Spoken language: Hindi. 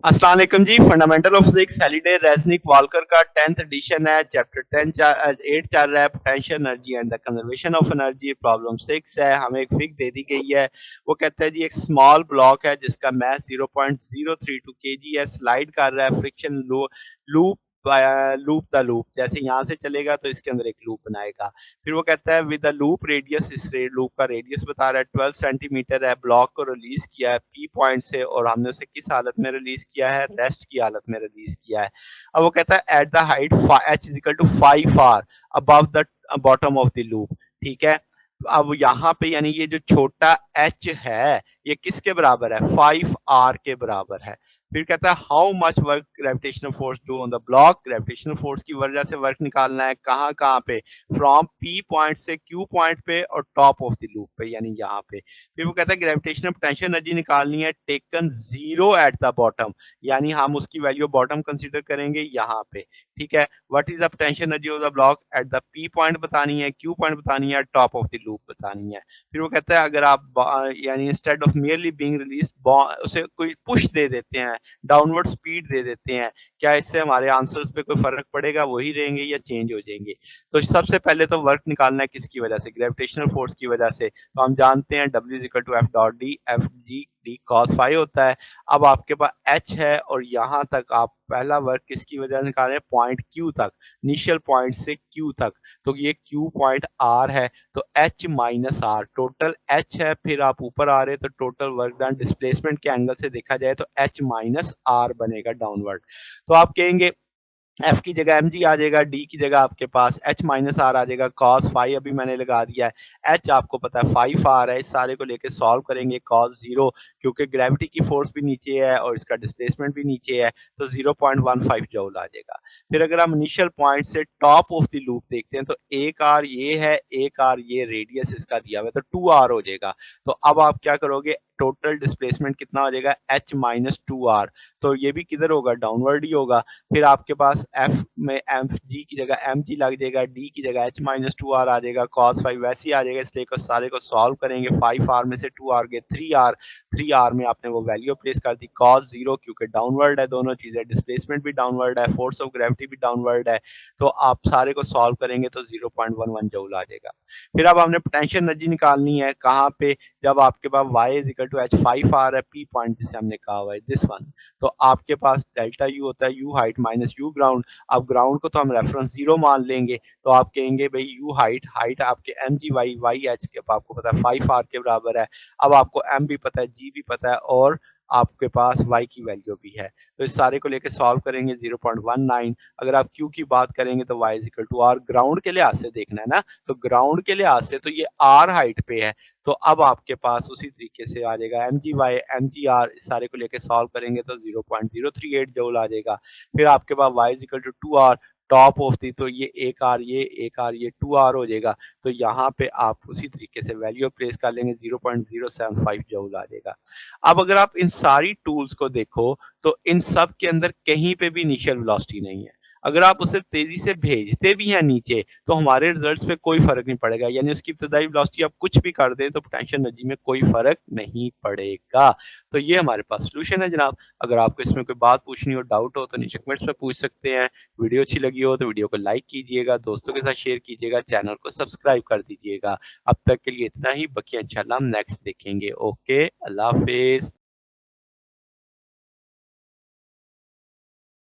अस्सलाम वालेकुम जी। Fundamental of physics Halliday Resnick Walker का 10th एडिशन है। चैप्टर 8 चल रहा है, potential energy and the conservation of energy. Problem 6 है, हमें एक फिग दे दी गई है। वो कहता है जी एक स्मॉल ब्लॉक है जिसका मास 0.032 केजी है, स्लाइड कर रहा है friction loop loop the loop, जैसे यहाँ से चलेगा तो इसके अंदर एक लूप बनाएगा। फिर वो कहता है विद द लूप रेडियस, इस लूप का रेडियस बता रहा है 12 सेंटीमीटर है। ब्लॉक को रिलीज किया है पी पॉइंट से और हमने उसे किस हालत में रिलीज किया है? रेस्ट की हालत में रिलीज किया है। अब वो कहता है at the height H is equal to 5 R above the bottom of the loop. ठीक है, अब यहाँ पे यानी ये जो छोटा एच है ये किसके बराबर है? 5 आर के बराबर है। फिर कहता है how much work gravitational force do on the block. Gravitational force की वजह से वर्क निकालना है, कहाँ कहाँ पे? फ्रॉम पी पॉइंट से क्यू पॉइंट पे और टॉप ऑफ द लूप पे, यानी यहाँ पे। फिर वो कहता है ग्रेविटेशनल पोटेंशियल एनर्जी निकालनी है taken zero at the bottom, यानी हम उसकी वैल्यू बॉटम कंसीडर करेंगे यहाँ पे। ठीक है, what is the potential energy of the block at the P point बतानी है, क्यू पॉइंट बतानी है, टॉप ऑफ द लूप बतानी है। फिर वो कहता है अगर आप यानी instead of merely being release उसे कोई पुश दे देते हैं, डाउनवर्ड स्पीड दे देते हैं, क्या इससे हमारे आंसर्स पे कोई फर्क पड़ेगा? वही रहेंगे या चेंज हो जाएंगे? तो सबसे पहले तो वर्क निकालना है किसकी वजह से? ग्रेविटेशनल फोर्स की वजह से। तो हम जानते हैं W equal to F dot D, F G D cos five होता है। अब आपके पास एच है और यहाँ तक आप पहला वर्क किसकी वजह से निकाल रहे हैं? पॉइंट क्यू तक, इनिशियल पॉइंट से क्यू तक। तो ये क्यू पॉइंट आर है, तो H minus R, total H है। फिर आप ऊपर आ रहे हैं तो टोटल वर्क डन डिस्प्लेसमेंट के एंगल से देखा जाए तो एच माइनस आर बनेगा डाउनवर्ड। तो आप कहेंगे एफ की जगह एम जी आ जाएगा, डी की जगह आपके पास एच माइनस आर आ जाएगा, कॉस फाइव अभी मैंने लगा दिया है। एच आपको पता है 5 आर है, इस सारे को लेके सॉल्व करेंगे कॉस जीरो, क्योंकि ग्रेविटी की फोर्स भी नीचे है और इसका डिस्प्लेसमेंट भी नीचे है, तो 0.15 जूल आ जाएगा। फिर अगर हम इनिशियल पॉइंट से टॉप ऑफ द लूप देखते हैं तो एक आर ये है, एक आर ये रेडियस इसका दिया हुआ है, तो 2 आर हो जाएगा। तो अब आप क्या करोगे? टोटल डिस्प्लेसमेंट कितना हो जाएगा? H minus 2 R. तो ये भी किधर होगा? डाउनवर्ड ही होगा। फिर आपके पास एफ में एफ जी की जगह एम जी लग जाएगा, डी की जगह एच माइनस 2 आर आ जाएगा, कॉस फाइव वैसे ही आ जाएगा, इसलिए को सारे को सॉल्व करेंगे। 5 आर में से 2 आर गए 3 आर, 3 आर में आपने वो वैल्यू प्लेस कर दी कॉस जीरो, क्योंकि डाउनवर्ड है दोनों चीजें, डिस्प्लेसमेंट भी डाउनवर्ड है, फोर्स ऑफ ग्रेविटी भी डाउनवर्ड है। तो आप सारे को सॉल्व करेंगे तो 0.11 जूल आ जाएगा। फिर अब हमने पोटेंशियल एनर्जी निकालनी है, कहाँ पे? जब आपके पास y is equal to H 5 R है, पी पॉइंट जिसे हमने कहा हुआ है दिस वन, तो आपके पास डेल्टा यू होता है you height minus you ground. अब ग्राउंड को तो हम रेफरेंस जीरो मान लेंगे, तो आप कहेंगे भाई यू हाइट, हाइट आपके M G Y Y H के आपको पता है 5 आर के बराबर है। अब आपको एम भी पता है, जी भी पता है और आपके पास y की वैल्यू भी है, तो इस सारे को लेके सॉल्व करेंगे 0.19। अगर आप q की बात करेंगे तो y is equal to R, ground के लिहाज से देखना है ना, तो ग्राउंड के लिहाज से तो ये r हाइट पे है। तो अब आपके पास उसी तरीके से आ जाएगा M G Y M G R, इस सारे को लेके सॉल्व करेंगे तो 0.038 जूल आ जाएगा। फिर आपके पास y is equal to 2 R, top of the, तो ये एक आर ये एक आर ये 2 आर हो जाएगा। तो यहाँ पे आप उसी तरीके से वैल्यू प्लेस कर लेंगे, 0.075 जूल आ जाएगा। अब अगर आप इन सारी टूल्स को देखो तो इन सब के अंदर कहीं पे भी इनिशियल वेलोसिटी नहीं है। अगर आप उसे तेजी से भेजते भी हैं नीचे तो हमारे रिजल्ट्स पे कोई फर्क नहीं पड़ेगा, यानी उसकी इब्तदाई वेलोसिटी आप कुछ भी कर दें तो पोटेंशियल एनर्जी में कोई फर्क नहीं पड़ेगा। तो ये हमारे पास सोल्यूशन है जनाब। अगर आपको इसमें कोई बात पूछनी हो, डाउट हो, तो नीचे कमेंट्स में पूछ सकते हैं। वीडियो अच्छी लगी हो तो वीडियो को लाइक कीजिएगा, दोस्तों के साथ शेयर कीजिएगा, चैनल को सब्सक्राइब कर दीजिएगा। अब तक के लिए इतना ही, बाकी इंशाल्लाह हम नेक्स्ट देखेंगे। ओके, अल्लाह हाफिज।